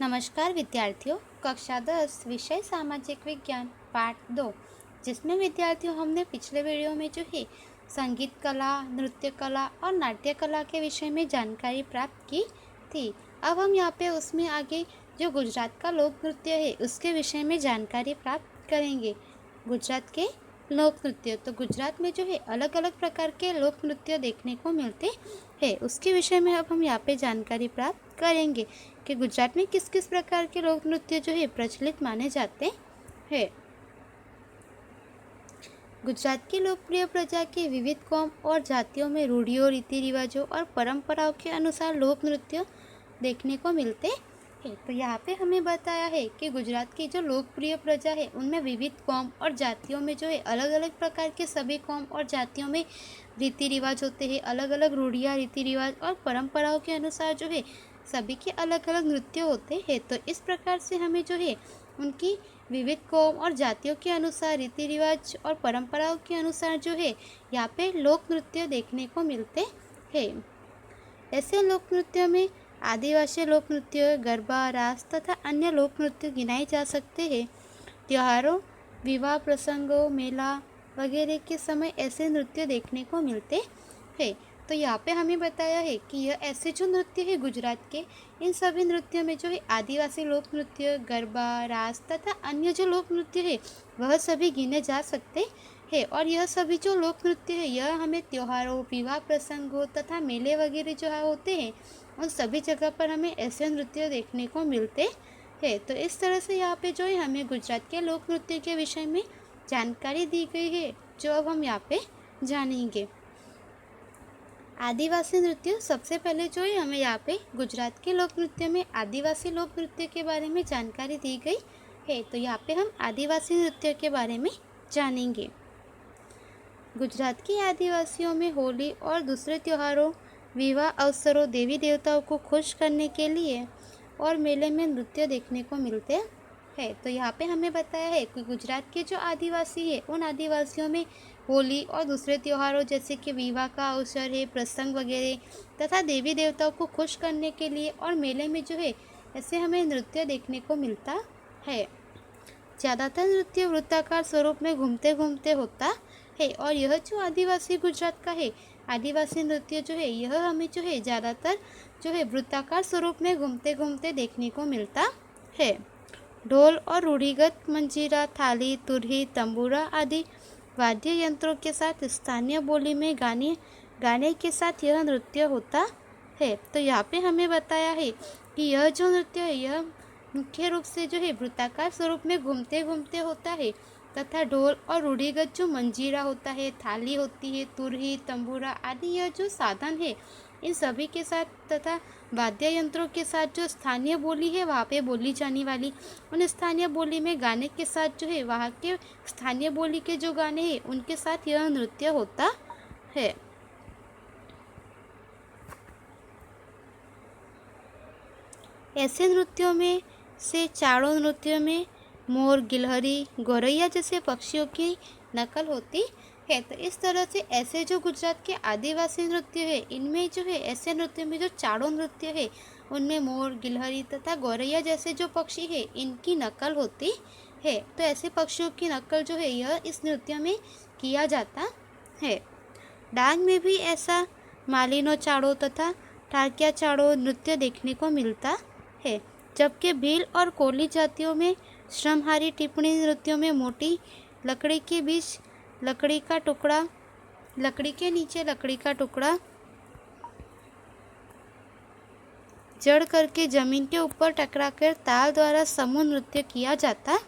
नमस्कार विद्यार्थियों। कक्षा 10 विषय सामाजिक विज्ञान पाठ 2, जिसमें विद्यार्थियों हमने पिछले वीडियो में जो है संगीत कला, नृत्य कला और नाट्य कला के विषय में जानकारी प्राप्त की थी। अब हम यहाँ पे उसमें आगे जो गुजरात का लोक नृत्य है उसके विषय में जानकारी प्राप्त करेंगे। गुजरात के लोक नृत्य, तो गुजरात में जो है अलग अलग प्रकार के लोक नृत्य देखने को मिलते हैं, उसके विषय में अब हम यहाँ पे जानकारी प्राप्त करेंगे कि गुजरात में किस किस प्रकार के लोक नृत्य जो है प्रचलित माने जाते हैं। गुजरात की लोकप्रिय प्रजा के विविध कौम और जातियों में रूढ़ियों, रीति रिवाजों और परंपराओं के अनुसार लोक नृत्य देखने को मिलते हैं। तो यहाँ पे हमें बताया है कि गुजरात की जो लोकप्रिय प्रजा है उनमें विविध कौम और जातियों में जो है अलग अलग प्रकार के सभी कौम और जातियों में रीति रिवाज होते हैं, अलग अलग रूढ़ियाँ, रीति रिवाज और परंपराओं के अनुसार जो है सभी के अलग अलग नृत्य होते हैं। तो इस प्रकार से हमें जो है उनकी विविध कौम और जातियों के अनुसार, रीति रिवाज और परंपराओं के अनुसार जो है यहाँ पे लोक नृत्य देखने को मिलते हैं। ऐसे लोक नृत्यों में आदिवासी लोक नृत्य, गरबा, रास तथा अन्य लोक नृत्य गिनाए जा सकते हैं। त्योहारों, विवाह प्रसंगों, मेला वगैरह के समय ऐसे नृत्य देखने को मिलते हैं। तो यहाँ पे हमें बताया है कि यह ऐसे जो नृत्य है गुजरात के, इन सभी नृत्यों में जो है आदिवासी लोक नृत्य, गरबा, रास तथा अन्य जो लोक नृत्य है वह सभी गिने जा सकते हैं। और यह सभी जो लोक नृत्य है यह हमें त्योहारों, विवाह प्रसंगों तथा मेले वगैरह जो होते हैं उन सभी जगह पर हमें ऐसे नृत्य देखने को मिलते हैं। तो इस तरह से यहाँ पे जो है हमें गुजरात के लोक नृत्य के विषय में जानकारी दी गई है, जो अब हम यहाँ पे जानेंगे। आदिवासी नृत्य, सबसे पहले जो है हमें यहाँ पे गुजरात के लोक नृत्य में आदिवासी लोक नृत्य के बारे में जानकारी दी गई है। तो यहाँ पे हम आदिवासी नृत्य के बारे में जानेंगे। गुजरात के आदिवासियों में होली और दूसरे त्योहारों, विवाह अवसरों, देवी देवताओं को खुश करने के लिए और मेले में नृत्य देखने को मिलते हैं। तो यहाँ पे हमें बताया है कि गुजरात के जो आदिवासी है उन आदिवासियों में होली और दूसरे त्योहारों जैसे कि विवाह का अवसर है, प्रसंग वगैरह तथा देवी देवताओं को खुश करने के लिए और मेले में जो है ऐसे हमें नृत्य देखने को मिलता है। ज़्यादातर नृत्य वृत्ताकार स्वरूप में घूमते घूमते होता है। और यह जो आदिवासी गुजरात का है आदिवासी नृत्य जो है यह हमें जो है ज़्यादातर जो है वृत्ताकार स्वरूप में घूमते घूमते देखने को मिलता है। ढोल और रूढ़िगत मंजीरा, थाली, तुरही, तंबूरा आदि वाद्य यंत्रों के साथ स्थानीय बोली में गाने के साथ यह नृत्य होता है। तो यहाँ पे हमें बताया है कि यह जो नृत्य है यह मुख्य रूप से जो है वृत्ताकार स्वरूप में घूमते घूमते होता है तथा ढोल और रूढ़िगत जो मंजीरा होता है, थाली होती है, तुरही, तंबूरा आदि यह जो साधन है इन सभी के साथ तथा वाद्य यंत्रों के साथ जो स्थानीय बोली है वहाँ पे बोली जाने वाली उन स्थानीय बोली में गाने के साथ जो है वहाँ के स्थानीय बोली के जो गाने हैं उनके साथ यह नृत्य होता है। ऐसे नृत्यों में से चारों नृत्यों में मोर, गिलहरी, गौरैया जैसे पक्षियों की नकल होती है। तो इस तरह से ऐसे जो गुजरात के आदिवासी नृत्य है इनमें जो है ऐसे नृत्य में जो चारों नृत्य है उनमें मोर, गिलहरी तथा गौरैया जैसे जो पक्षी है इनकी नकल होती है। तो ऐसे पक्षियों की नकल जो है यह इस नृत्य में किया जाता है। डांग में भी ऐसा मालिनो चाड़ो तथा ठाकिया चाड़ो नृत्य देखने को मिलता है। जबकि भील और कोली जातियों में श्रमहारी टिप्पणी नृत्यों में मोटी लकड़ी के बीच लकड़ी के नीचे लकड़ी का टुकड़ा जड़ करके जमीन के ऊपर टकराकर ताल द्वारा समूह नृत्य किया जाता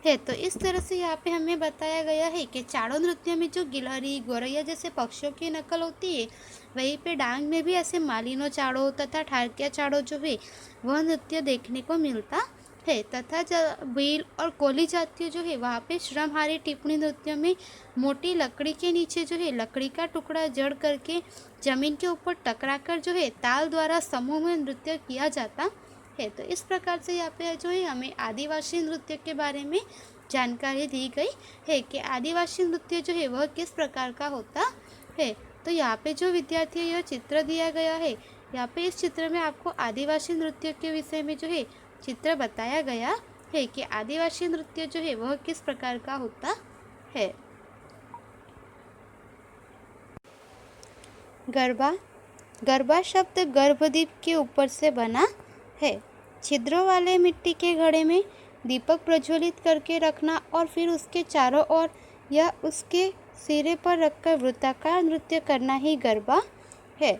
है। तो इस तरह से यहाँ पे हमें बताया गया है कि चारों नृत्यों में जो गिलहरी, गौरैया जैसे पक्षियों की नकल होती है वहीं पे डांग में भी ऐसे मालिनो चाड़ो तथा ठाकिया चाड़ो जो है वह नृत्य देखने को मिलता है। तथा भील और कोली जातियों जो है वहाँ पे श्रमहारी टिप्पणी नृत्य में मोटी लकड़ी के नीचे जो है लकड़ी का टुकड़ा जड़ करके जमीन के ऊपर टकराकर जो है ताल द्वारा समूह में नृत्य किया जाता है। तो इस प्रकार से यहाँ पे जो है हमें आदिवासी नृत्य के बारे में जानकारी दी गई है कि आदिवासी नृत्य जो है वह किस प्रकार का होता है। तो यहाँ पे जो विद्यार्थी यह चित्र दिया गया है यहाँ पे इस चित्र में आपको आदिवासी नृत्य के विषय में जो है चित्र बताया गया है कि आदिवासी नृत्य जो है वह किस प्रकार का होता है। गरबा। गरबा शब्द गर्भदीप के ऊपर से बना है। छिद्रों वाले मिट्टी के घड़े में दीपक प्रज्वलित करके रखना और फिर उसके चारों ओर या उसके सिरे पर रखकर वृत्ताकार नृत्य करना ही गरबा है।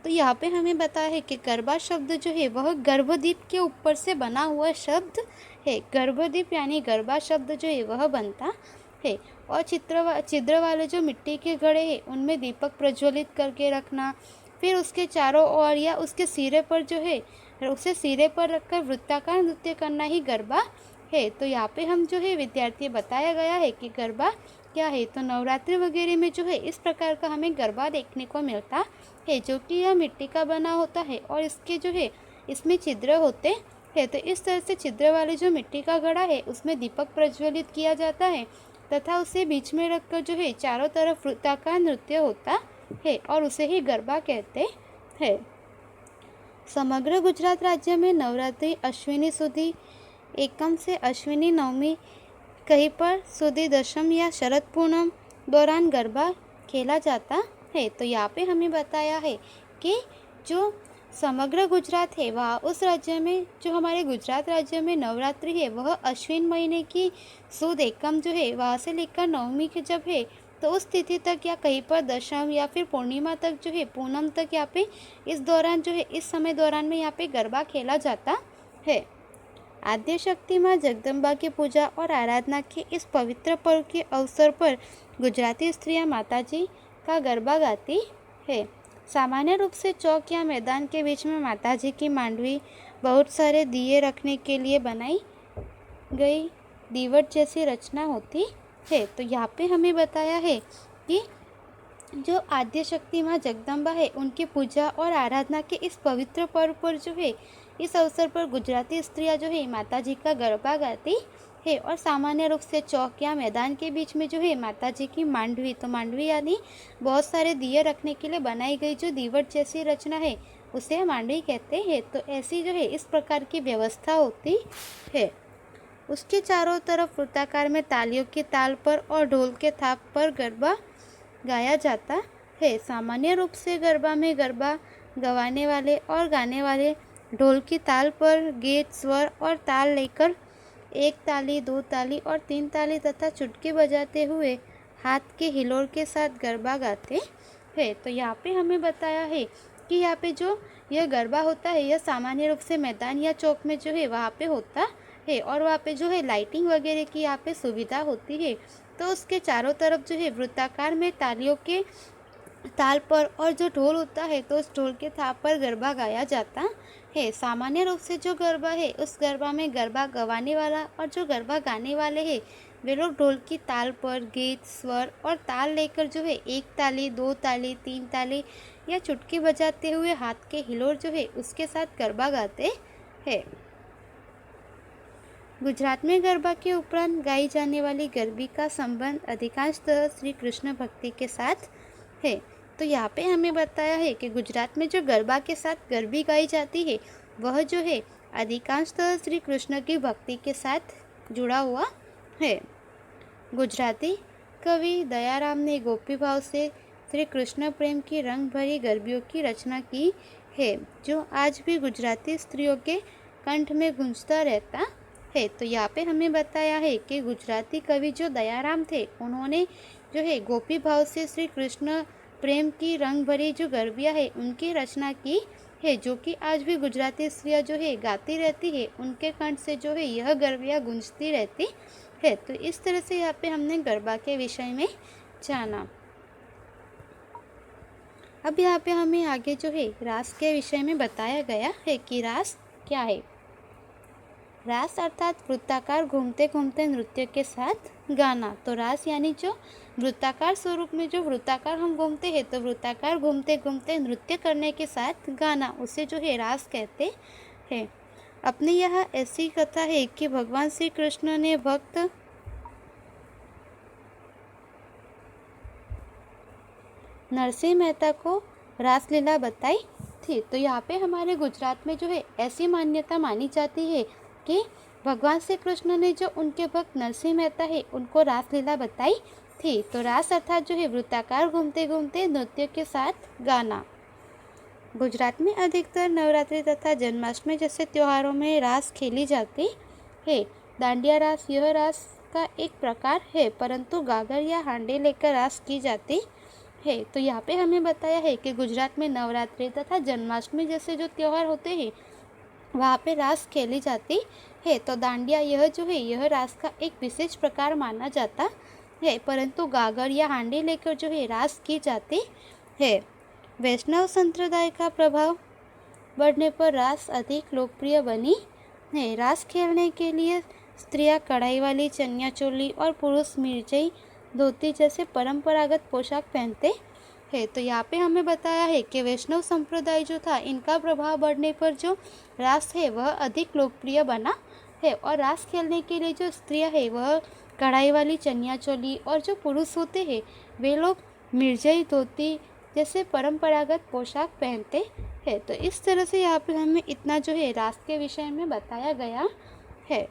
तो यहाँ पे हमें बताया है कि गरबा शब्द जो है वह गर्भदीप के ऊपर से बना हुआ शब्द है। गर्भदीप यानी गरबा शब्द जो है वह बनता है। और छिद्र वाले जो मिट्टी के घड़े हैं उनमें दीपक प्रज्वलित करके रखना, फिर उसके चारों ओर या उसके सिरे पर जो है उसे सिरे पर रखकर वृत्ताकार नृत्य करना ही गरबा है। तो यहाँ पे हम जो है विद्यार्थी बताया गया है कि गरबा क्या है। तो नवरात्रि वगैरह में जो है इस प्रकार का हमें गरबा देखने को मिलता है, जो कि यह मिट्टी का बना होता है और इसके जो है इसमें छिद्र होते हैं। तो इस तरह से छिद्र वाले जो मिट्टी का घड़ा है उसमें दीपक प्रज्वलित किया जाता है तथा उसे बीच में रखकर जो है चारों तरफ वृत्ताकार नृत्य होता है और उसे ही गरबा कहते हैं। समग्र गुजरात राज्य में नवरात्रि अश्विनी सुदी एकम से अश्विनी नवमी कहीं पर सुदी दशम या शरद पूनम दौरान गरबा खेला जाता है। तो यहाँ पे हमें बताया है कि जो समग्र गुजरात है वह उस राज्य में जो हमारे गुजरात राज्य में नवरात्रि है वह अश्विन महीने की सुद एकम जो है वहाँ से लेकर नवमी के जब है तो उस तिथि तक या कहीं पर दशम या फिर पूर्णिमा तक जो है पूनम तक यहाँ पे इस दौरान जो है इस समय दौरान में यहाँ पे गरबा खेला जाता है। आद्य शक्ति माँ जगदम्बा की पूजा और आराधना के इस पवित्र पर्व के अवसर पर गुजराती स्त्रियाँ माताजी का गरबा गाती है। सामान्य रूप से चौक या मैदान के बीच में माताजी की मांडवी बहुत सारे दिए रखने के लिए बनाई गई दीवट जैसी रचना होती है। तो यहाँ पे हमें बताया है कि जो आद्य शक्ति माँ जगदम्बा है उनकी पूजा और आराधना के इस पवित्र पर्व पर जो है इस अवसर पर गुजराती स्त्रियाँ जो है माताजी का गरबा गाती है और सामान्य रूप से चौक या मैदान के बीच में जो है माताजी की मांडवी, तो मांडवी यानी बहुत सारे दिए रखने के लिए बनाई गई जो दीवट जैसी रचना है उसे मांडवी कहते हैं। तो ऐसी जो है इस प्रकार की व्यवस्था होती है। उसके चारों तरफ वृत्ताकार में तालियों की ताल पर और ढोल के थाप पर गरबा गाया जाता है। सामान्य रूप से गरबा में गरबा गवाने वाले और गाने वाले ढोल की ताल पर गीत स्वर और ताल लेकर एक ताली, दो ताली और तीन ताली तथा चुटकी बजाते हुए हाथ के हिलोर के साथ गरबा गाते हैं। तो यहाँ पे हमें बताया है कि यहाँ पे जो यह गरबा होता है यह सामान्य रूप से मैदान या चौक में जो है वहाँ पे होता है और वहाँ पे जो है लाइटिंग वगैरह की यहाँ पे सुविधा होती है। तो उसके चारों तरफ जो है वृत्ताकार में तालियों के ताल पर और जो ढोल होता है तो उस ढोल के थाप पर गरबा गाया जाता है। सामान्य रूप से जो गरबा है उस गरबा में गरबा गवाने वाला और जो गरबा गाने वाले हैं वे लोग ढोल की ताल पर गीत स्वर और ताल लेकर जो है एक ताली, दो ताली, तीन ताली या चुटकी बजाते हुए हाथ के हिलोर जो है उसके साथ गरबा गाते हैं। गुजरात में गरबा के उपरांत गाई जाने वाली गरबी का संबंध अधिकांशतः श्री कृष्ण भक्ति के साथ है। तो यहाँ पे हमें बताया है कि गुजरात में जो गरबा के साथ गरबी गाई जाती है वह जो है अधिकांशतः श्री कृष्ण की भक्ति के साथ जुड़ा हुआ है। गुजराती कवि दयाराम ने गोपी भाव से श्री कृष्ण प्रेम की रंग भरी गरबियों की रचना की है जो आज भी गुजराती स्त्रियों के कंठ में गूंजता रहता है। तो यहाँ पे हमें बताया है कि गुजराती कवि जो दयाराम थे उन्होंने जो है गोपी भाव से श्री कृष्ण प्रेम की रंग भरी जो गरबियाँ है उनकी रचना की है जो कि आज भी गुजराती स्त्रियाँ जो है गाती रहती है, उनके कंठ से जो है यह गरबियाँ गूंजती रहती है। तो इस तरह से यहाँ पे हमने गरबा के विषय में जाना। अब यहाँ पे हमें आगे जो है रास के विषय में बताया गया है कि रास क्या है। रास अर्थात वृत्ताकार घूमते घूमते नृत्य के साथ गाना। तो रास यानी जो वृत्ताकार स्वरूप में जो वृत्ताकार हम घूमते हैं तो वृत्ताकार घूमते घूमते नृत्य करने के साथ गाना उसे जो है रास कहते हैं। अपने यहाँ ऐसी कथा है कि भगवान श्री कृष्ण ने भक्त नरसिंह मेहता को रासलीला बताई थी। तो यहाँ पे हमारे गुजरात में जो है ऐसी मान्यता मानी जाती है कि भगवान श्री कृष्ण ने जो उनके भक्त नरसिंह मेहता है उनको रासलीला बताई थी। तो रास अर्थात जो है वृत्ताकार घूमते घूमते नृत्य के साथ गाना। गुजरात में अधिकतर नवरात्रि तथा जन्माष्टमी जैसे त्योहारों में रास खेली जाती है। दांडिया रास यह रास का एक प्रकार है, परंतु गागर या हांडे लेकर रास की जाती है। तो यहाँ पे हमें बताया है कि गुजरात में नवरात्रि तथा जन्माष्टमी जैसे जो त्यौहार होते हैं वहाँ पे रास खेली जाती है। तो दांडिया यह जो है यह रास का एक विशेष प्रकार माना जाता है, परंतु गागर या हांडी लेकर जो है रास की जाती है। वैष्णव संप्रदाय का प्रभाव बढ़ने पर रास अधिक लोकप्रिय बनी है। रास खेलने के लिए स्त्रियां कढ़ाई वाली चनिया चोली और पुरुष मिर्जई धोती जैसे परंपरागत पोशाक पहनते हैं। तो यहाँ पे हमें बताया है कि वैष्णव संप्रदाय जो था इनका प्रभाव बढ़ने पर जो रास है वह अधिक लोकप्रिय बना है, और रास खेलने के लिए जो स्त्रियां है वह कढ़ाई वाली चनिया चोली और जो पुरुष होते हैं वे लोग मिर्जई धोती जैसे परंपरागत पोशाक पहनते हैं। तो इस तरह से यहाँ पे हमें इतना जो है रास के विषय में बताया गया है।